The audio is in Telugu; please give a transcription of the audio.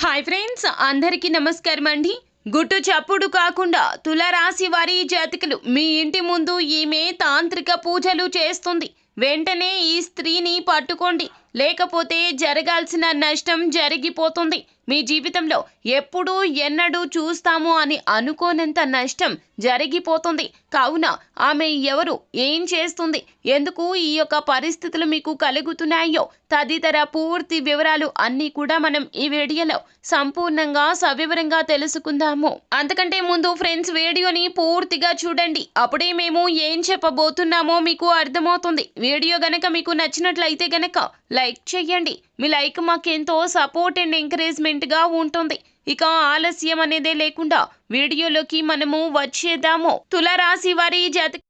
హాయ్ ఫ్రెండ్స్, అందరికీ నమస్కారం అండి. గుట్టు చప్పుడు కాకుండా తులారాశి వారి జాతకులు మీ ఇంటి ముందు ఈమె తాంత్రిక పూజలు చేస్తుంది. వెంటనే ఈ స్త్రీని పట్టుకోండి, లేకపోతే జరగాల్సిన నష్టం జరిగిపోతుంది. మీ జీవితంలో ఎప్పుడూ ఎన్నడూ చూస్తాము అని అనుకోనంత నష్టం జరిగిపోతుంది. కావున ఆమె ఎవరు, ఏం చేస్తుంది, ఎందుకు ఈ యొక్క పరిస్థితులు మీకు కలుగుతున్నాయో తదితర పూర్తి వివరాలు అన్నీ కూడా మనం ఈ వీడియోలో సంపూర్ణంగా సవివరంగా తెలుసుకుందాము. అంతకంటే ముందు ఫ్రెండ్స్, వీడియోని పూర్తిగా చూడండి, అప్పుడే మేము ఏం చెప్పబోతున్నామో మీకు అర్థమవుతుంది. వీడియో గనక మీకు నచ్చినట్లయితే గనక లైక్ చేయండి. మీ లైక్ మాకెంతో సపోర్ట్ అండ్ ఎంకరేజ్మెంట్గా ఉంటుంది. ఇక ఆలస్యం అనేదే లేకుండా వీడియోలోకి మనము వచ్చేద్దాము. తులారాశి వారి జాతక